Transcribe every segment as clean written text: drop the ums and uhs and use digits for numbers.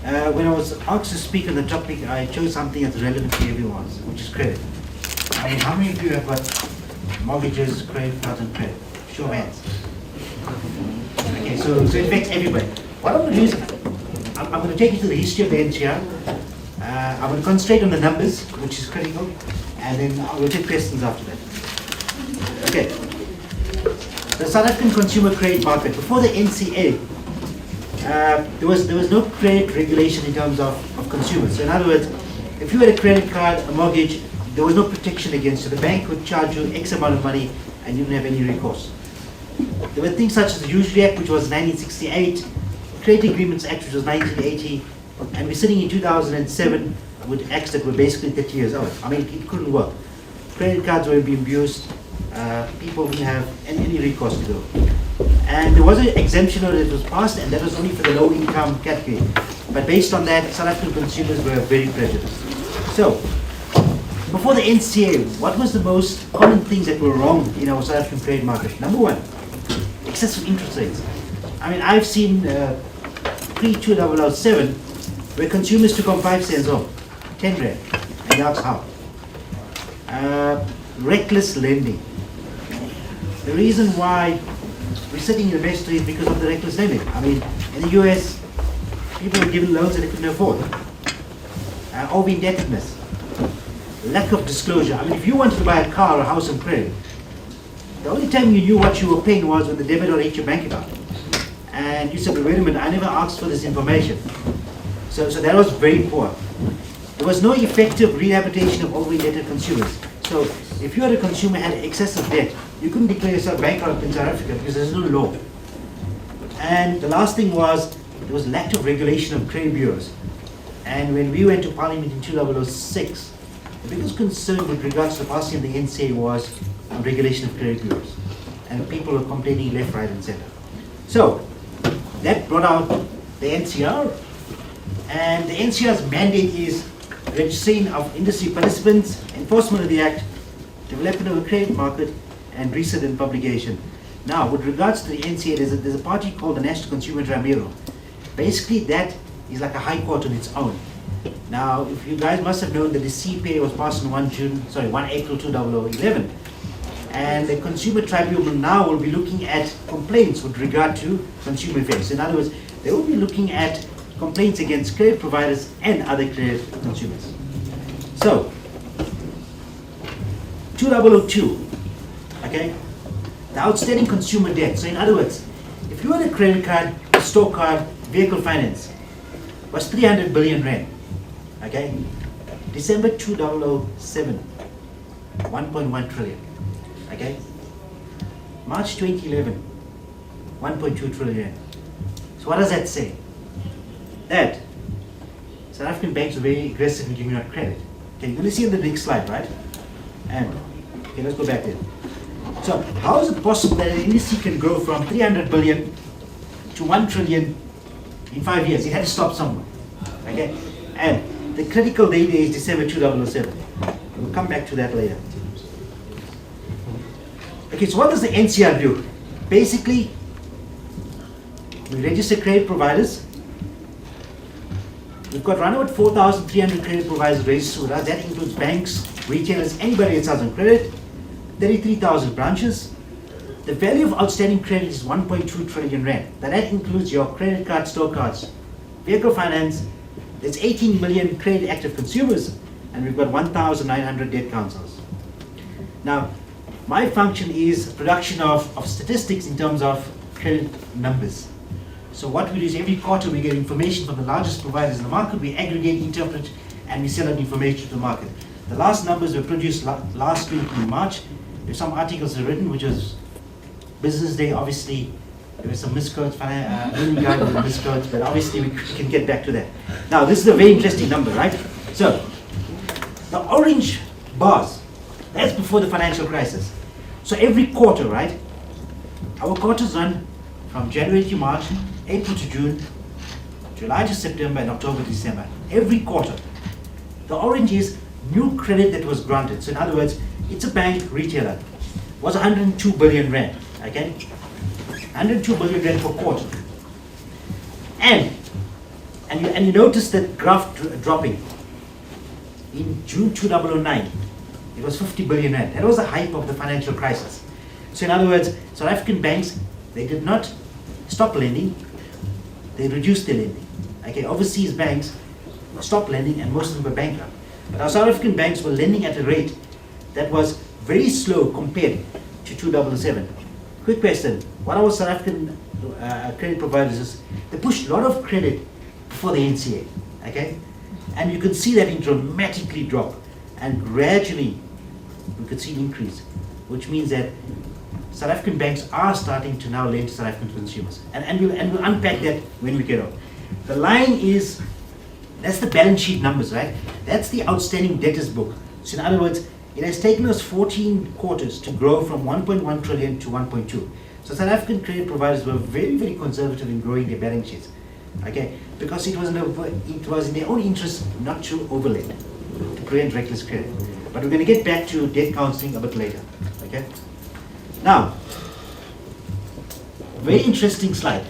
When I was asked to speak on the topic, I chose something that's relevant to everyone, which is credit. I mean, how many of you have got mortgages, credit cards, and credit? Show of hands. Okay, so it affects everybody. What I'm going to do is, I'm going to take you to the history of the NCR. I'm going to concentrate on the numbers, which is critical, and then I will take questions after that. Okay. The South African consumer credit market, before the NCA, there was no credit regulation in terms of consumers. So in other words, if you had a credit card, a mortgage, there was no protection against it. The bank would charge you X amount of money and you didn't have any recourse. There were things such as the Usury Act, which was 1968, Credit Agreements Act, which was 1980, and we're sitting in 2007 with acts that were basically 30 years old. I mean, it couldn't work. Credit cards were being abused, people didn't have any recourse to do. And there was an exemption order that was passed, and that was only for the low income category. But based on that, South African consumers were very prejudiced. So, before the NCA, what was the most common things that were wrong in our South African credit market? Number one, excessive interest rates. I mean, I've seen pre-2007 where consumers took on 5 cents home, 10 rand, and that's how. Reckless lending. The reason why we're sitting in the best is because of the reckless lending. I mean, in the US, people were given loans that they couldn't afford. Over indebtedness. Lack of disclosure. I mean, if you wanted to buy a car or a house on credit, the only time you knew what you were paying was when the debit or hit your bank account. And you said, wait a minute, I never asked for this information. So that was very poor. There was no effective rehabilitation of over-indebted consumers. So if you had a consumer had excessive debt, you couldn't declare yourself bankrupt in South Africa because there's no law. And the last thing was, there was lack of regulation of credit bureaus. And when we went to Parliament in 2006, the biggest concern with regards to passing of the NCA was on regulation of credit bureaus. And people were complaining left, right, and center. So that brought out the NCR. And the NCR's mandate is registering of industry participants, enforcement of the Act, development of a credit market, and research and publication. Now, with regards to the NCA, there's a party called the National Consumer Tribunal. Basically, that is like a high court on its own. Now, if you guys must have known that the CPA was passed on 1 April 2011, and the Consumer Tribunal now will be looking at complaints with regard to consumer affairs. In other words, they will be looking at complaints against credit providers and other credit consumers. So, 2002, okay, the outstanding consumer debt. So in other words, if you had a credit card, a store card, vehicle finance, was 300 billion rand, okay? December 2007, 1.1 trillion, okay? March 2011, 1.2 trillion. So what does that say? That South African banks are very aggressive in giving out credit. Okay, you're going to see on the next slide, right? And, okay, let's go back there. So, how is it possible that an industry can grow from 300 billion to 1 trillion in 5 years? It had to stop somewhere, okay? And the critical date is December 2007. We'll come back to that later. Okay, so what does the NCR do? Basically, we register credit providers. We've got around about 4,300 credit providers registered with us. That includes banks, retailers, anybody that sells on credit. 33,000 branches. The value of outstanding credit is 1.2 trillion rand. Now that includes your credit cards, store cards, vehicle finance. There's 18 million credit active consumers, and we've got 1,900 debt counsels. Now, my function is production of statistics in terms of credit numbers. So what we do is every quarter we get information from the largest providers in the market, we aggregate, interpret, and we sell that information to the market. The last numbers were produced last week in March. There's some articles written, which was Business Day. Obviously, there were some misquotes, misquotes, but obviously we can get back to that. Now, this is a very interesting number, right? So, the orange bars, that's before the financial crisis. So every quarter, right? Our quarters run from January to March, April to June, July to September, and October to December. Every quarter. The orange is new credit that was granted. So in other words, it's a bank retailer. Was 102 billion rand, okay? 102 billion rand per quarter. And And you notice that graph dropping. In June 2009, it was 50 billion rand. That was the height of the financial crisis. So in other words, South African banks, they did not stop lending, they reduced their lending. Okay, overseas banks stopped lending and most of them were bankrupt. But our South African banks were lending at a rate that was very slow compared to 2007. Quick question, what our South African credit providers is, they pushed a lot of credit before the NCA, okay? And you could see that it dramatically drop, and gradually we could see an increase, which means that South African banks are starting to now lend to South African consumers. And we'll unpack that when we get on. The line is, that's the balance sheet numbers, right? That's the outstanding debtors book. So in other words, it has taken us 14 quarters to grow from 1.1 trillion to 1.2. So South African credit providers were very, very conservative in growing their balance sheets, okay? Because it was in their own interest not to overlend, to prevent reckless credit. But we're going to get back to debt counseling a bit later, okay? Now, very interesting slide.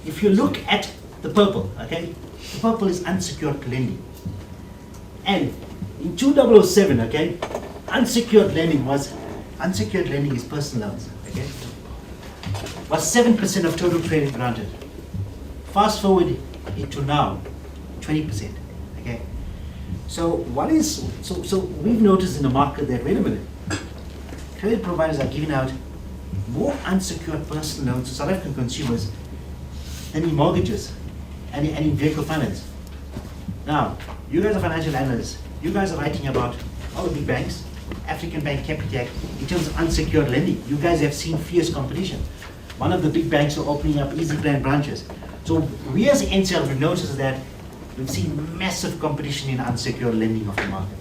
If you look at the purple, okay, the purple is unsecured lending. And in 2007, okay, unsecured lending is personal loans, okay, was 7% of total credit granted. Fast forward into now, 20%, okay. So we've noticed in the market that, wait a minute, credit providers are giving out more unsecured personal loans to South African consumers than in mortgages and in vehicle finance. Now, you guys are financial analysts. You guys are writing about all the big banks, African Bank, Capitec, in terms of unsecured lending. You guys have seen fierce competition. One of the big banks are opening up easy plan branches. So we as the NCL, we've noticed that we've seen massive competition in unsecured lending of the market,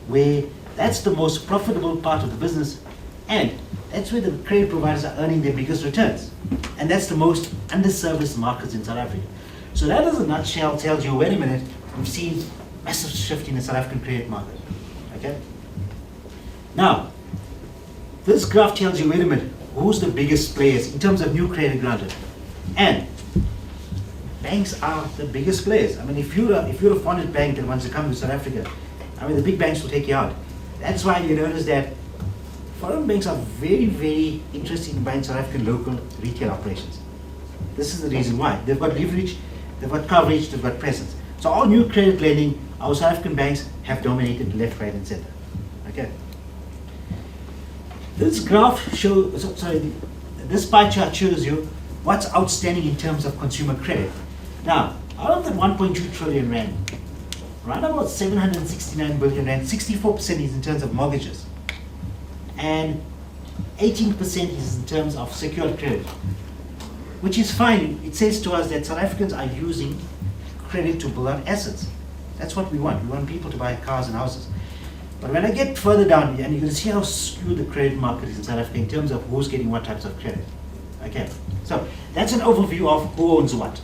where that's the most profitable part of the business, and that's where the credit providers are earning their biggest returns. And that's the most underserviced markets in South Africa. So that, as a nutshell, tells you, wait a minute, we've seen massive shift in the South African credit market, okay? Now, this graph tells you, wait a minute, who's the biggest players in terms of new credit granted? And banks are the biggest players. I mean, if you're a funded bank that wants to come to South Africa, I mean, the big banks will take you out. That's why you notice that foreign banks are very, very interested in buying South African local retail operations. This is the reason why. They've got leverage, they've got coverage, they've got presence. So all new credit lending, our South African banks have dominated left, right, and center. Okay. This graph shows, this pie chart shows you what's outstanding in terms of consumer credit. Now, out of that 1.2 trillion rand, around about 769 billion rand, 64% is in terms of mortgages, and 18% is in terms of secured credit, which is fine. It says to us that South Africans are using credit to build up assets. That's what we want. We want people to buy cars and houses. But when I get further down, and you can see how skewed the credit market is in South Africa in terms of who's getting what types of credit. Okay, so that's an overview of who owns what.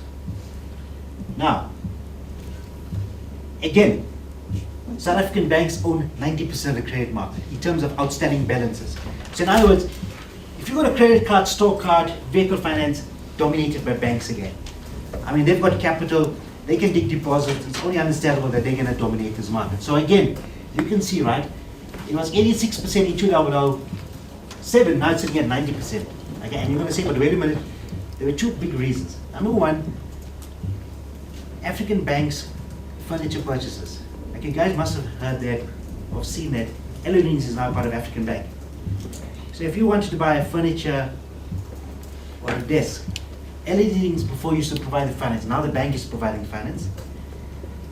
Now, again, South African banks own 90% of the credit market in terms of outstanding balances. So in other words, if you got a credit card, store card, vehicle finance, dominated by banks again. I mean, they've got capital, they can take deposits. It's only understandable that they're going to dominate this market. So again, you can see, right, it was 86% in 2007, now it's sitting at 90%. Okay, and you're going to say, but wait a minute, there were two big reasons. Number one, African banks' furniture purchases. Okay, you guys must have heard that or seen that Eloise is now part of African Bank. So if you wanted to buy a furniture or a desk, Eloise before used to provide the finance, now the bank is providing finance.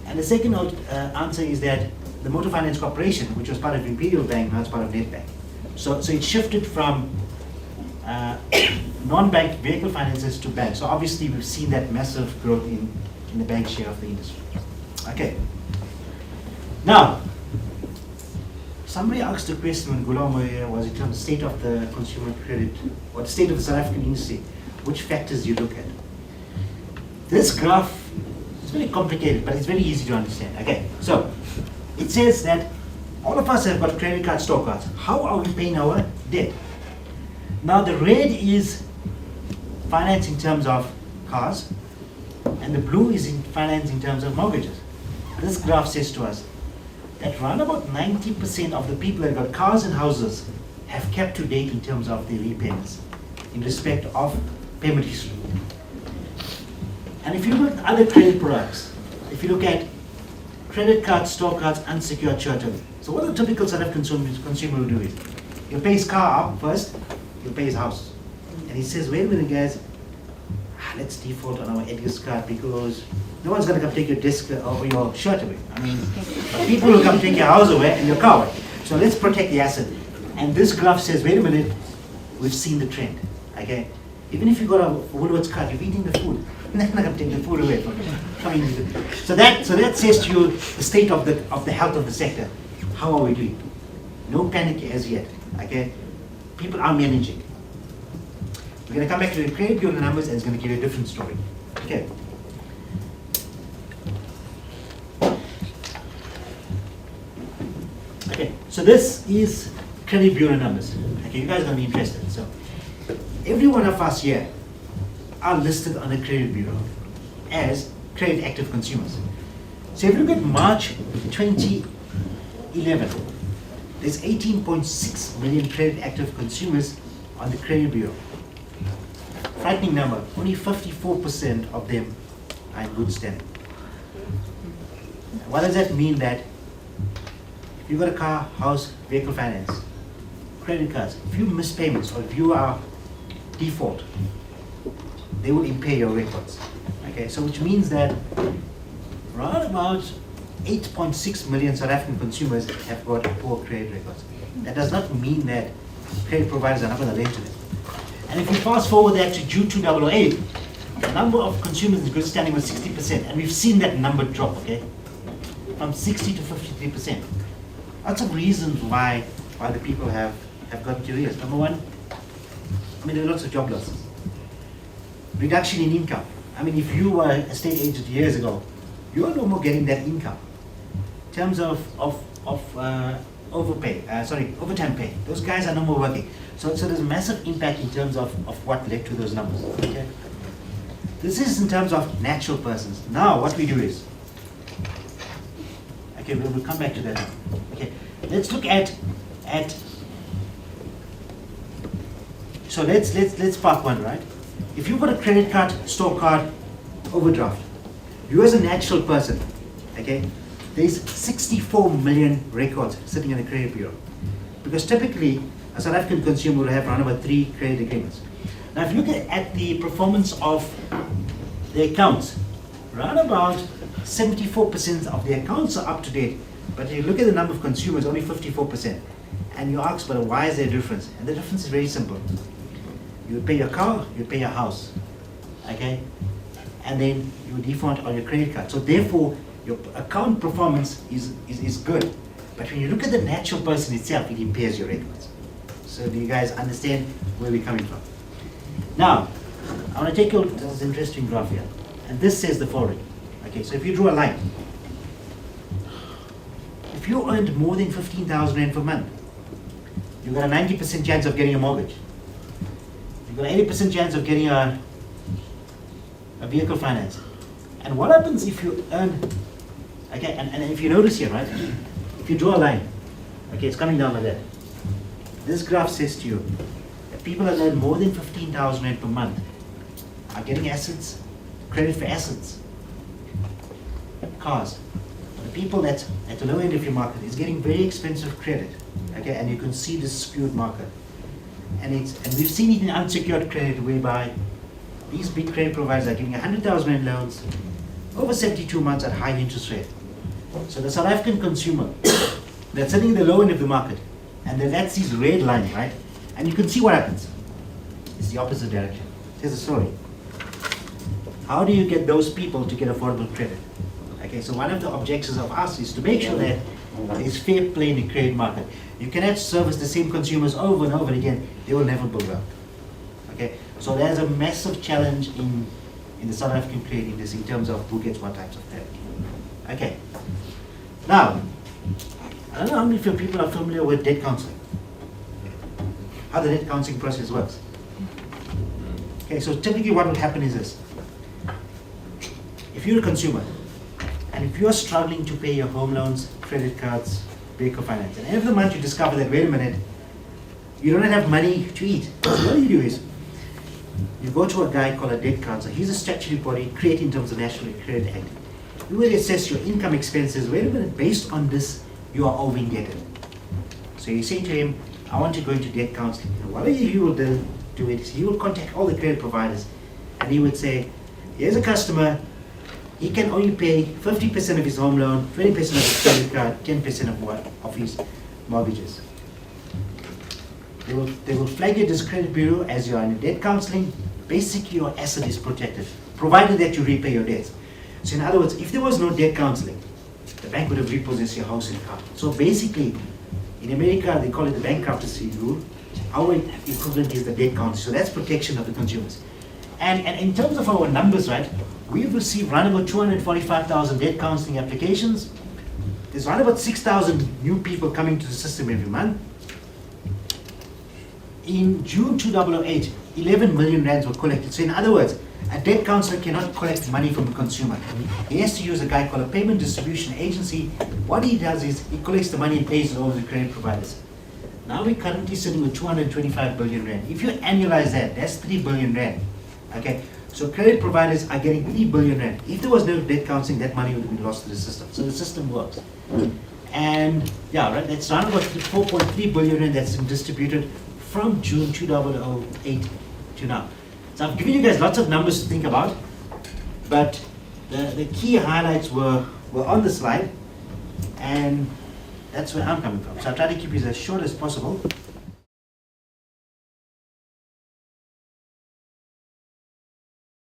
And the second answer is that the Motor Finance Corporation, which was part of Imperial Bank, now it's part of Nedbank. So it shifted from non-bank vehicle finances to banks. So obviously we've seen that massive growth in the bank share of the industry. Okay. Now, somebody asked a question when Gulam was in terms of state of the consumer credit, or the state of the South African industry, which factors you look at. This graph is very complicated, but it's very easy to understand. Okay, so it says that all of us have got credit cards, store cards. How are we paying our debt? Now the red is finance in terms of cars, and the blue is in finance in terms of mortgages. This graph says to us that around about 90% of the people that got cars and houses have kept to date in terms of their repayments in respect of payment history. And if you look at other credit products, if you look at credit cards, store cards, unsecured short-term. So what the typical South African consumer will do is, he'll pay his car up first, he'll pay his house. And he says, wait a minute guys, let's default on our Edgar's card because no one's going to come take your disc or your shirt away. I mean, people will come take your house away and your car away. So let's protect the asset. And this graph says, wait a minute, we've seen the trend, okay? Even if you got a Woolworths card, you're eating the food. They're not going to take the food away from you. I mean, so that says to you the state of the health of the sector. How are we doing? No panic as yet, okay? People are managing. We're going to come back to the credit bureau numbers and it's going to give you a different story, okay? Okay, so this is credit bureau numbers. Okay, you guys are going to be interested. So, every one of us here are listed on a credit bureau as credit active consumers. So if you look at March 2011, there's 18.6 million credit active consumers on the credit bureau. Frightening number, only 54% of them are in good standing. What does that mean? That if you've got a car, house, vehicle finance, credit cards, if you miss payments or if you are default, they will impair your records. Okay, so which means that around about 8.6 million South African consumers have got poor credit records. That does not mean that credit providers are not going to lend to them. And if you fast forward that to June 2008, the number of consumers in good standing was 60%, and we've seen that number drop, okay, from 60 to 53%. Lots of reasons why the people have got curious. Number one, I mean, there are lots of job losses. Reduction in income. I mean, if you were a state agent years ago, you're no more getting that income. In terms of overtime pay. Those guys are no more working. So there's massive impact in terms of what led to those numbers. Okay? This is in terms of natural persons. Now, what we do is, okay, we'll come back to that now. Okay, let's look at. So let's part one, right? If you've got a credit card, store card, overdraft, you as a natural person, okay, there's 64 million records sitting in a credit bureau. Because typically, a South African consumer will have around about 3 credit agreements. Now, if you look at the performance of the accounts, around about 74% of the accounts are up to date. But if you look at the number of consumers, only 54%. And you ask, but why is there a difference? And the difference is very simple. You pay your car, you pay your house, okay? And then you default on your credit card. So therefore, your account performance is good. But when you look at the natural person itself, it impairs your records. So do you guys understand where we're coming from? Now, I want to take you to this interesting graph here. And this says the following. Okay, so if you draw a line, if you earned more than 15,000 Rand per month, you've got a 90% chance of getting a mortgage. You've got an 80% chance of getting a vehicle finance. And what happens if you earn, okay, and if you notice here, right, if you draw a line, okay, it's coming down like that. This graph says to you that people that earn more than 15,000 Rand per month are getting assets, credit for assets, cars. The people that's at the low end of your market is getting very expensive credit, okay, and you can see this skewed market. And we've seen it in unsecured credit whereby these big credit providers are giving 100,000 Rand loans over 72 months at high interest rate. So the South African consumer that's sitting in the low end of the market, and then that's his red line, right? And you can see what happens. It's the opposite direction. Here's the story. How do you get those people to get affordable credit? Okay, so one of the objectives of us is to make sure that there's fair play in the credit market. You cannot service the same consumers over and over again. They will never build wealth. Okay, so there's a massive challenge in the South African credit industry in terms of who gets what types of credit. Okay, now, I don't know how many of you people are familiar with debt counseling. How the debt counseling process works. Okay, so typically what will happen is this. if you're a consumer, and if you're struggling to pay your home loans, credit cards, vehicle finance, and every month you discover that, wait a minute, you don't have money to eat. So what you do is, you go to a guy called a debt counselor. He's a statutory body created in terms of National Credit Act. You will assess your income expenses. Wait a minute, based on this, you are over indebted. So you say to him, I want to go into debt counseling. And what he will do is he will contact all the credit providers, and he would say, here's a customer, he can only pay 50% of his home loan, 20% of his credit card, 10% of his mortgages. They will flag you as credit bureau as you are in debt counseling. Basically, your asset is protected, provided that you repay your debts. So in other words, if there was no debt counseling, the bank would have repossessed your house and car. So basically, in America, they call it the bankruptcy rule. Our equivalent is the debt counseling. So that's protection of the consumers. And in terms of our numbers, right, we've received around about 245,000 debt counseling applications. There's around about 6,000 new people coming to the system every month. In June 2008, 11 million rands were collected. So in other words, a debt counselor cannot collect money from a consumer. He has to use a guy called a payment distribution agency. What he does is he collects the money and pays it over to the credit providers. Now we're currently sitting with 225 billion rand. If you annualize that, that's 3 billion rand. Okay, so credit providers are getting 3 billion rand. If there was no debt counseling, that money would have been lost to the system. So the system works. And yeah, right, that's around about 4.3 billion rand that's been distributed from June 2008 to now. So I've given you guys lots of numbers to think about, but the key highlights were on the slide, and that's where I'm coming from. So I'll try to keep it as short as possible.